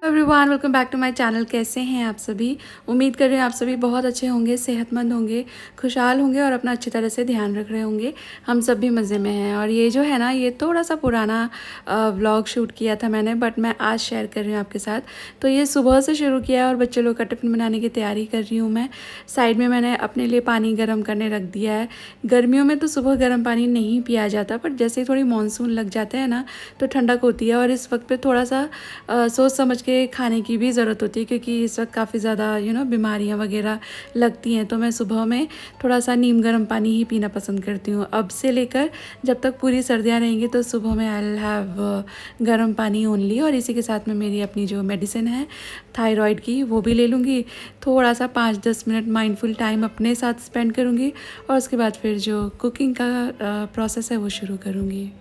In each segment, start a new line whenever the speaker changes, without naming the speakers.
Everyone welcome back to my channel. कैसे हैं आप सभी? उम्मीद कर रहे हैं आप सभी बहुत अच्छे होंगे, सेहतमंद होंगे, खुशहाल होंगे और अपना अच्छी तरह से ध्यान रख रहे होंगे। हम सब भी मज़े में हैं। और ये जो है ना, ये थोड़ा सा पुराना व्लॉग शूट किया था मैंने, बट मैं आज शेयर कर रही हूँ आपके साथ। तो ये सुबह से शुरू किया है और बच्चे लोग का टिफ़िन बनाने की तैयारी कर रही हूँ मैं। साइड में मैंने अपने लिए पानी गर्म करने रख दिया है। गर्मियों में तो सुबह गर्म पानी नहीं पिया जाता, पर जैसे ही थोड़ी मानसून लग जाते हैं ना तो ठंडक होती है। और इस वक्त पे थोड़ा सा सोच समझ के खाने की भी ज़रूरत होती है, क्योंकि इस वक्त काफ़ी ज़्यादा बीमारियां वगैरह लगती हैं। तो मैं सुबह में थोड़ा सा नीम गर्म पानी ही पीना पसंद करती हूँ। अब से लेकर जब तक पूरी सर्दियाँ रहेंगी तो सुबह में आई विल हैव गर्म पानी ओनली। और इसी के साथ में मेरी अपनी जो मेडिसिन है थायराइड की वो भी ले लूँगी। थोड़ा सा 5-10 मिनट माइंडफुल टाइम अपने साथ स्पेंड करूँगी और उसके बाद फिर जो कुकिंग का प्रोसेस है वो शुरू करूँगी।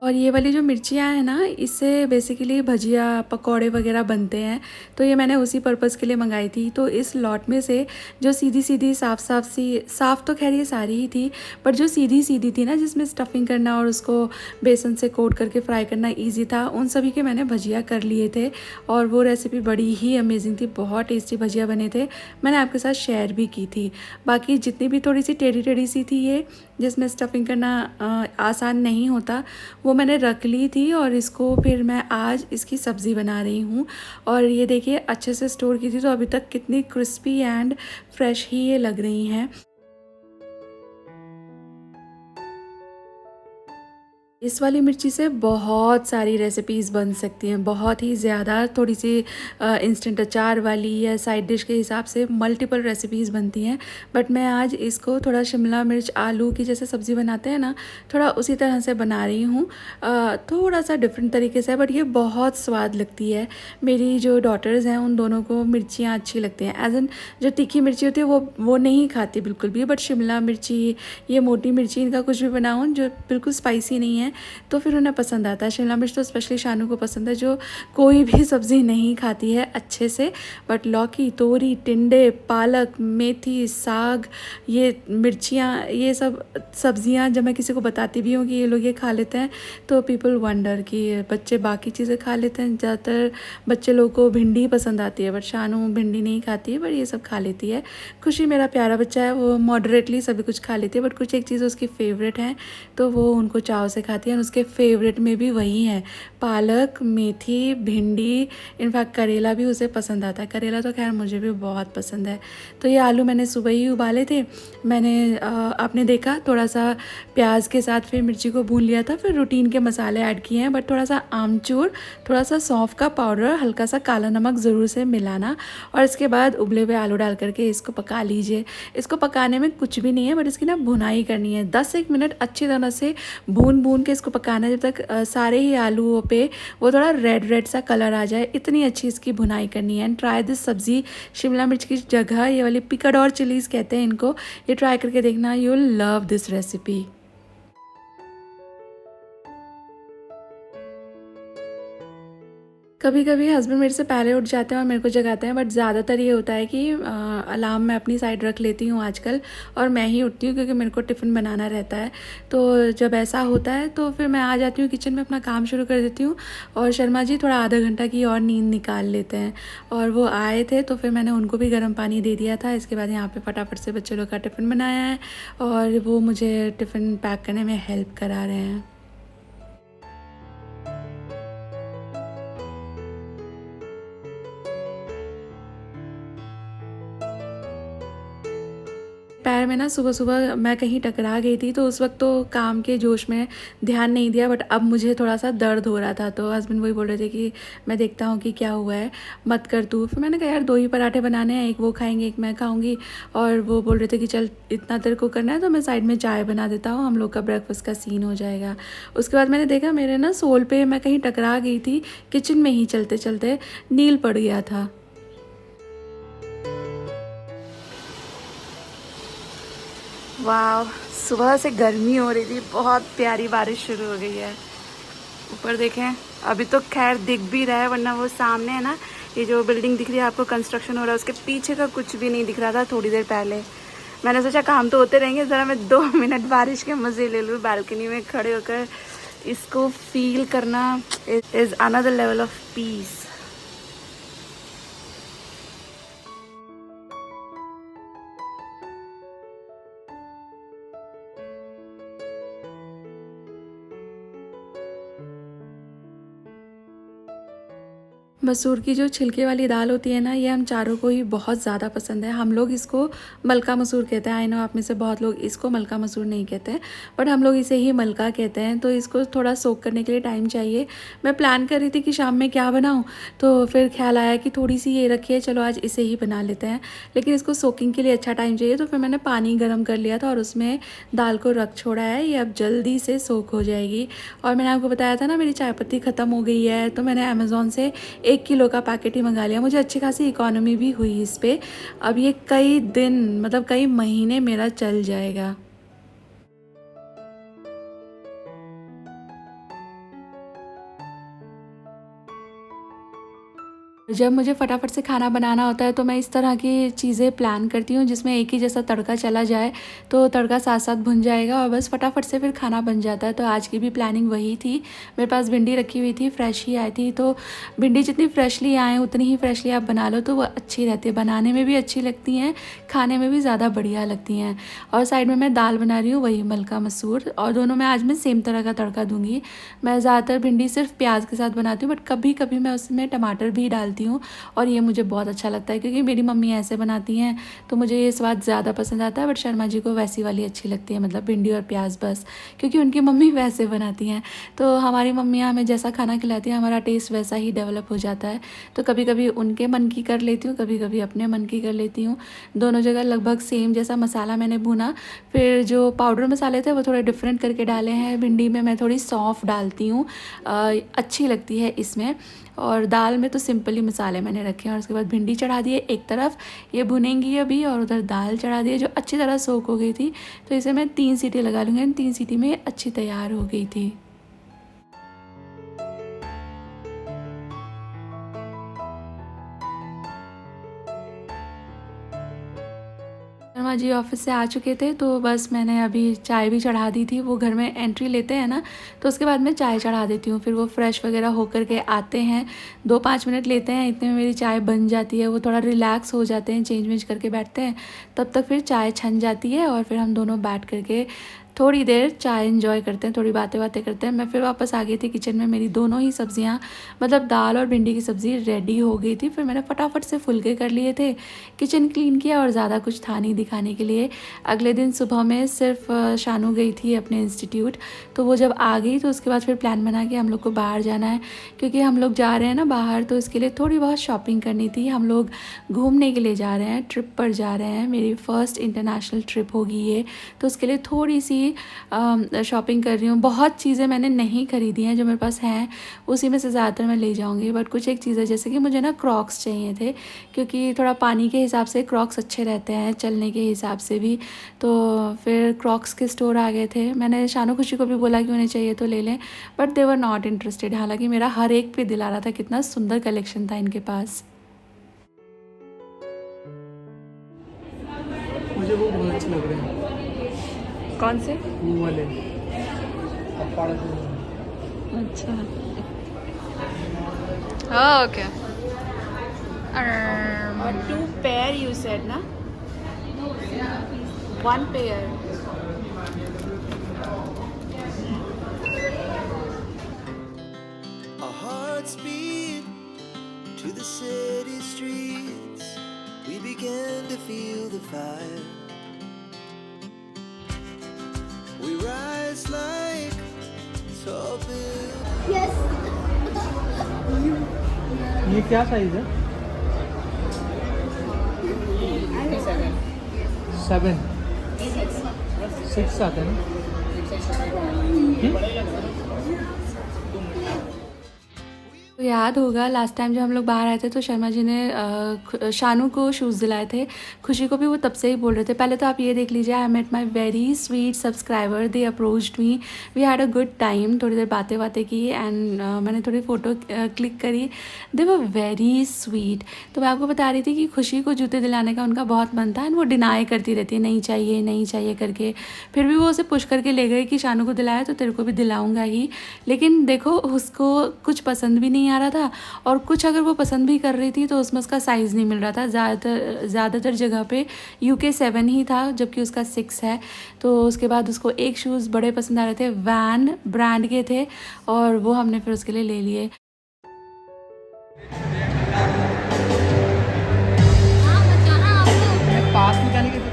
और ये वाली जो मिर्चियाँ हैं ना, इससे बेसिकली भजिया पकौड़े वगैरह बनते हैं। तो ये मैंने उसी पर्पज़ के लिए मंगाई थी। तो इस लॉट में से जो सीधी सीधी साफ़ तो खैर ये सारी ही थी, पर जो सीधी सीधी थी ना, जिसमें स्टफिंग करना और उसको बेसन से कोट करके फ्राई करना ईजी था, उन सभी के मैंने भजिया कर लिए थे। और वो रेसिपी बड़ी ही अमेजिंग थी, बहुत टेस्टी भजिया बने थे। मैंने आपके साथ शेयर भी की थी। बाकी जितनी भी थोड़ी सी टेढ़ी टेढ़ी सी थी ये, जिसमें स्टफिंग करना आसान नहीं होता, वो मैंने रख ली थी। और इसको फिर मैं आज इसकी सब्ज़ी बना रही हूँ। और ये देखिए अच्छे से स्टोर की थी, तो अभी तक कितनी क्रिस्पी एंड फ्रेश ही ये लग रही हैं। इस वाली मिर्ची से बहुत सारी रेसिपीज़ बन सकती हैं, बहुत ही ज़्यादा। थोड़ी सी इंस्टेंट अचार वाली या साइड डिश के हिसाब से मल्टीपल रेसिपीज़ बनती हैं। बट मैं आज इसको थोड़ा शिमला मिर्च आलू की जैसे सब्ज़ी बनाते हैं ना, थोड़ा उसी तरह से बना रही हूँ। थोड़ा सा डिफरेंट तरीके से, बट ये बहुत स्वाद लगती है। मेरी जो डॉटर्स हैं उन दोनों को मिर्चियाँ अच्छी लगती हैं। एज एन जो तीखी मिर्ची होती है वो नहीं खाती बिल्कुल भी, बट शिमला मिर्ची, ये मोटी मिर्ची, इनका कुछ भी बनाऊँ जो बिल्कुल स्पाइसी नहीं है तो फिर उन्हें पसंद आता है। शिमला मिर्च तो स्पेशली शानू को पसंद है, जो कोई भी सब्ज़ी नहीं खाती है अच्छे से। बट लौकी, तोरी, टिंडे, पालक, मेथी, साग, ये मिर्चियाँ, ये सब सब्ज़ियाँ जब मैं किसी को बताती भी हूँ कि ये लोग ये खा लेते हैं, तो पीपल वंडर कि बच्चे बाकी चीज़ें खा लेते हैं। ज़्यादातर बच्चे लोग को भिंडी पसंद आती है, बट शानू भिंडी नहीं खाती है, बट ये सब खा लेती है। खुशी मेरा प्यारा बच्चा है, वो मॉडरेटली सभी कुछ खा लेती है, बट कुछ एक चीज़ उसकी फेवरेट है तो वो उनको चाव से खाती है। और उसके फेवरेट में भी वही है, पालक, मेथी, भिंडी, इनफैक्ट करेला भी उसे पसंद आता है। करेला तो खैर मुझे भी बहुत पसंद है। तो ये आलू मैंने सुबह ही उबाले थे। मैंने आपने देखा थोड़ा सा प्याज के साथ फिर मिर्ची को भून लिया था, फिर रूटीन के मसाले ऐड किए हैं, बट थोड़ा सा आमचूर, थोड़ा सा सौंफ का पाउडर, हल्का सा काला नमक ज़रूर से मिलाना। और इसके बाद उबले हुए आलू डाल करके इसको पका लीजिए। इसको पकाने में कुछ भी नहीं है, बट इसकी ना भुनाई करनी है। 10-1 मिनट अच्छी तरह से भून के इसको पकाना है, जब तक सारे ही आलूओं पे वो थोड़ा रेड रेड सा कलर आ जाए, इतनी अच्छी इसकी भुनाई करनी है। एंड ट्राई दिस सब्ज़ी, शिमला मिर्च की जगह ये वाली पिकडॉर चिलीज़ कहते हैं इनको, ये ट्राई करके देखना, you will love this recipe. कभी कभी हस्बैंड मेरे से पहले उठ जाते हैं और मेरे को जगाते हैं, बट ज़्यादातर ये होता है कि अलार्म मैं अपनी साइड रख लेती हूँ आजकल, और मैं ही उठती हूँ क्योंकि मेरे को टिफ़िन बनाना रहता है। तो जब ऐसा होता है तो फिर मैं आ जाती हूँ किचन में, अपना काम शुरू कर देती हूँ। और शर्मा जी थोड़ा आधा घंटा की और नींद निकाल लेते हैं। और वो आए थे तो फिर मैंने उनको भी गर्म पानी दे दिया था। इसके बाद यहाँ पर फटाफट से बच्चे लोग का टिफ़िन बनाया है और वो मुझे टिफ़िन पैक करने में हेल्प करा रहे हैं। पैर में ना सुबह सुबह मैं कहीं टकरा गई थी, तो उस वक्त तो काम के जोश में ध्यान नहीं दिया, बट अब मुझे थोड़ा सा दर्द हो रहा था। तो हस्बैंड वही बोल रहे थे कि मैं देखता हूँ कि क्या हुआ है, मत कर तू। फिर मैंने कहा यार 2 ही पराठे बनाने हैं, एक वो खाएंगे एक मैं खाऊंगी। और वो बोल रहे थे कि चल इतना तेरे को करना है तो मैं साइड में चाय बना देता हूँ, हम लोग का ब्रेकफास्ट का सीन हो जाएगा। उसके बाद मैंने देखा मेरे ना सोल पे मैं कहीं टकरा गई थी, किचन में ही चलते चलते नील पड़ गया था। वाह, सुबह से गर्मी हो रही थी, बहुत प्यारी बारिश शुरू हो गई है। ऊपर देखें, अभी तो खैर दिख भी रहा है, वरना वो सामने है ना, ये जो बिल्डिंग दिख रही है आपको, कंस्ट्रक्शन हो रहा है, उसके पीछे का कुछ भी नहीं दिख रहा था थोड़ी देर पहले। मैंने सोचा काम तो होते रहेंगे, ज़रा मैं 2 मिनट बारिश के मज़े ले लूँ। बालकनी में खड़े होकर इसको फील करना is another level of peace. मसूर की जो छिलके वाली दाल होती है ना, ये हम चारों को ही बहुत ज़्यादा पसंद है। हम लोग इसको मलका मसूर कहते हैं। आई नो आप में से बहुत लोग इसको मलका मसूर नहीं कहते हैं, बट हम लोग इसे ही मलका कहते हैं। तो इसको थोड़ा सोक करने के लिए टाइम चाहिए। मैं प्लान कर रही थी कि शाम में क्या बनाऊं, तो फिर ख्याल आया कि थोड़ी सी ये रखी है, चलो आज इसे ही बना लेते हैं। लेकिन इसको सोकिंग के लिए अच्छा टाइम चाहिए, तो फिर मैंने पानी गर्म कर लिया था और उसमें दाल को रख छोड़ा है। ये अब जल्दी से सोक हो जाएगी। और मैंने आपको बताया था ना मेरी चाय पत्ती ख़त्म हो गई है, तो मैंने अमेज़ोन से 1 किलो का पैकेट ही मंगा लिया। मुझे अच्छी खासी इकोनॉमी भी हुई इस पे। अब ये कई दिन मतलब कई महीने मेरा चल जाएगा। जब मुझे फटाफट से खाना बनाना होता है तो मैं इस तरह की चीज़ें प्लान करती हूँ जिसमें एक ही जैसा तड़का चला जाए, तो तड़का साथ साथ भुन जाएगा और बस फटाफट से फिर खाना बन जाता है। तो आज की भी प्लानिंग वही थी। मेरे पास भिंडी रखी हुई थी, फ्रेश ही आई थी, तो भिंडी जितनी फ्रेशली आए उतनी ही फ्रेशली आप बना लो तो वो अच्छी रहती है, बनाने में भी अच्छी लगती हैं, खाने में भी ज़्यादा बढ़िया लगती हैं। और साइड में मैं दाल बना रही हूँ, वही मलका मसूर, और दोनों में आज मैं सेम तरह का तड़का दूँगी। मैं ज़्यादातर भिंडी सिर्फ प्याज के साथ बनाती हूँ, बट कभी कभी मैं उसमें टमाटर भी डालती हूँ और ये मुझे बहुत अच्छा लगता है क्योंकि मेरी मम्मी ऐसे बनाती हैं तो मुझे ये स्वाद ज़्यादा पसंद आता है। बट शर्मा जी को वैसी वाली अच्छी लगती है, मतलब भिंडी और प्याज बस, क्योंकि उनकी मम्मी वैसे बनाती हैं। तो हमारी मम्मियाँ हमें जैसा खाना खिलाती हैं हमारा टेस्ट वैसा ही डेवलप हो जाता है। तो कभी कभी उनके मन की कर लेती हूँ, कभी कभी अपने मन की कर लेती हूँ। दोनों जगह लगभग सेम जैसा मसाला मैंने भुना। फिर जो पाउडर मसाले थे वो थोड़े डिफरेंट करके डाले हैं। भिंडी में मैं थोड़ी सौंफ डालती हूँ, अच्छी लगती है इसमें। और दाल में तो सिंपल ही मसाले मैंने रखे हैं। और उसके बाद भिंडी चढ़ा दिए एक तरफ, ये भुनेंगी अभी, और उधर दाल चढ़ा दिए जो अच्छी तरह सोक हो गई थी। तो इसे मैं 3 सीटी लगा लूँगी, 3 सीटी में अच्छी तैयार हो गई थी। शर्मा जी ऑफिस से आ चुके थे तो बस मैंने अभी चाय भी चढ़ा दी थी। वो घर में एंट्री लेते हैं ना, तो उसके बाद मैं चाय चढ़ा देती हूँ। फिर वो फ्रेश वगैरह होकर के आते हैं, 2-5 मिनट लेते हैं, इतने में मेरी चाय बन जाती है। वो थोड़ा रिलैक्स हो जाते हैं, चेंज वेंज करके बैठते हैं, तब तक फिर चाय छन जाती है और फिर हम दोनों बैठ करके थोड़ी देर चाय एंजॉय करते हैं, थोड़ी बातें बातें करते हैं। मैं फिर वापस आ गई थी किचन में। मेरी दोनों ही सब्जियां, मतलब दाल और भिंडी की सब्ज़ी रेडी हो गई थी। फिर मैंने फटाफट से फुलके कर लिए थे, किचन क्लीन किया और ज़्यादा कुछ था नहीं दिखाने के लिए। अगले दिन सुबह में सिर्फ शानू गई थी अपने इंस्टीट्यूट, तो वो जब आ गई तो उसके बाद फिर प्लान बना कि हम लोग को बाहर जाना है, क्योंकि हम लोग जा रहे हैं ना बाहर, तो इसके लिए थोड़ी बहुत शॉपिंग करनी थी। हम लोग घूमने के लिए जा रहे हैं, ट्रिप पर जा रहे हैं। मेरी फ़र्स्ट इंटरनेशनल ट्रिप होगी ये, तो उसके लिए थोड़ी सी शॉपिंग कर रही हूँ। बहुत चीज़ें मैंने नहीं खरीदी हैं, जो मेरे पास हैं उसी में से ज़्यादातर मैं ले जाऊँगी। बट कुछ एक चीज़ें जैसे कि मुझे ना क्रॉक्स चाहिए थे, क्योंकि थोड़ा पानी के हिसाब से क्रॉक्स अच्छे रहते हैं, चलने के हिसाब से भी। तो फिर क्रॉक्स के स्टोर आ गए थे। मैंने शानू खुशी को भी बोला कि उन्हें चाहिए तो ले लें, but they were not interested. हालांकि मेरा हर एक पे दिल आ रहा था, कितना सुंदर कलेक्शन था इनके पास।
मुझे वो बहुत अच्छे लग रहे हैं।
कौन से?
वो वाले।
अच्छा, ओके। और 2 पेयर you said ना? 1 pair.
Our hearts beat to the city streets. We began to feel the fire. We rise like tall buildings.
Yes.
ये क्या साइज है? 7 6 आता है ना?
तो याद होगा लास्ट टाइम जब हम लोग बाहर आए थे तो शर्मा जी ने शानू को शूज़ दिलाए थे। खुशी को भी वो तब से ही बोल रहे थे। पहले तो आप ये देख लीजिए, I met my very sweet subscriber, they approached me, we had a good time. थोड़ी देर बातें की एंड मैंने थोड़ी फ़ोटो क्लिक करी। दे वर वेरी स्वीट। तो मैं आपको बता रही थी कि खुशी को जूते दिलाने का उनका बहुत मन था एंड वो डिनाई करती रहती है, नहीं चाहिए करके। फिर भी वो उसे पुश करके ले गए कि शानू को दिलाया तो तेरे को भी दिलाऊंगा ही। लेकिन देखो उसको कुछ पसंद भी नहीं आ रहा था और कुछ अगर वो पसंद भी कर रही थी तो उसमें उसका साइज़ नहीं मिल रहा था। ज़्यादातर जगह पे UK 7 ही था जबकि उसका 6 है। तो उसके बाद उसको एक शूज़ बड़े पसंद आ रहे थे, वैन ब्रांड के थे और वो हमने फिर उसके लिए ले लिए।
पास निकालेंगे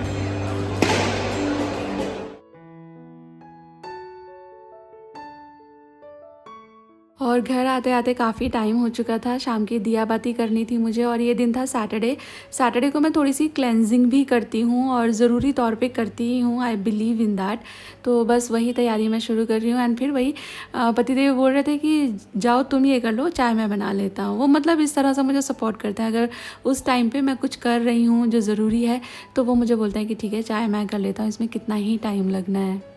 और घर आते आते काफ़ी टाइम हो चुका था, शाम की दिया बाती करनी थी मुझे और ये दिन था सैटरडे को मैं थोड़ी सी क्लेंजिंग भी करती हूँ और ज़रूरी तौर पे करती ही हूँ, आई बिलीव इन दैट। तो बस वही तैयारी मैं शुरू कर रही हूँ एंड फिर वही पतिदेव बोल रहे थे कि जाओ तुम ये कर लो, चाय मैं बना लेता हूँ। वो मतलब इस तरह से मुझे सपोर्ट करते हैं। अगर उस टाइम पर मैं कुछ कर रही हूँ जो ज़रूरी है तो वो मुझे बोलते हैं कि ठीक है चाय मैं कर लेता हूँ, इसमें कितना ही टाइम लगना है।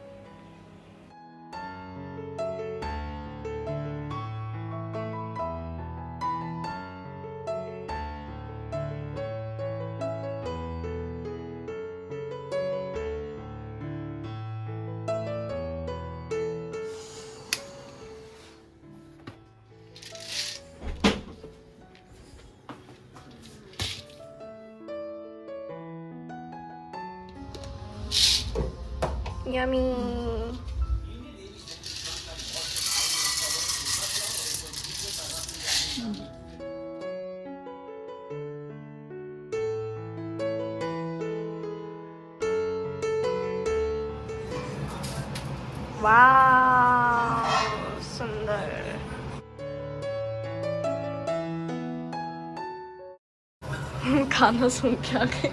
Yummy. Wow, सुंदर। खाना सुन के आ गई।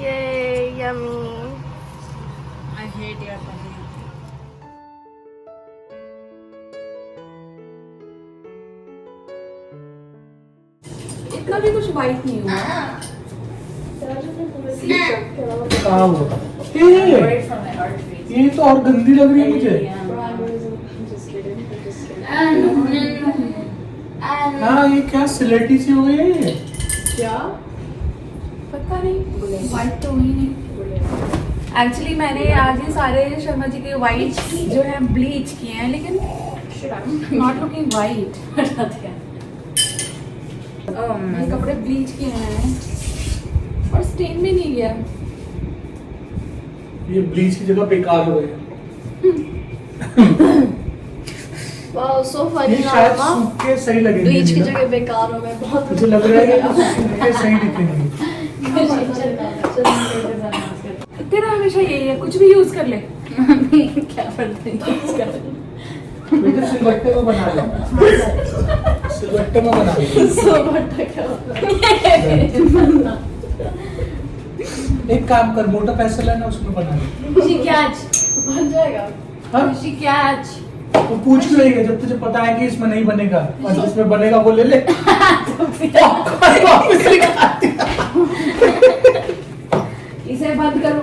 Yay, yummy.
I hate your paneer.
इतना भी कुछ वाइट नहीं हुआ।
कहाँ हुआ?
Away from my heart rate.
ये तो और गंदी लग रही है मुझे। हाँ ये क्या सिलेटी सी हो गई है ये?
क्या?
पता नहीं, वाइट तो हुई नहीं। एक्चुअली मैंने आज ही सारे शर्मा जी के वाइट जो है ब्लीच किए हैं लेकिन नॉट लुकिंग वाइट। मेरे कपड़े ब्लीच किए हैं और स्टेन भी नहीं गया।
ये ब्लीच की जगह बेकार हो गए।
Wow, so funny.
ये शायद सूख के सही लगेंगे।
ब्लीच की जगह बेकार हो गए बहुत।
मुझे लग रहा है कि सूख के सही दिखेंगे।
तेरा हमेशा यही है, कुछ भी यूज कर ले।
क्या पड़ता है?
बेटे सिलबट्टे में बना ले। सिलबट्टे में बना ले।
So what क्या होता है?
एक काम कर, मोटा पैसा लेना उसमें बना ले।
She catch. बन जाएगा।
हाँ?
She catch.
वो पूछ क्यों रही है जब तुझे पता है कि इसमें नहीं बनेगा और जिसमें बनेगा वो ले ले। वापस निकाल दिया।
इसे बंद करो।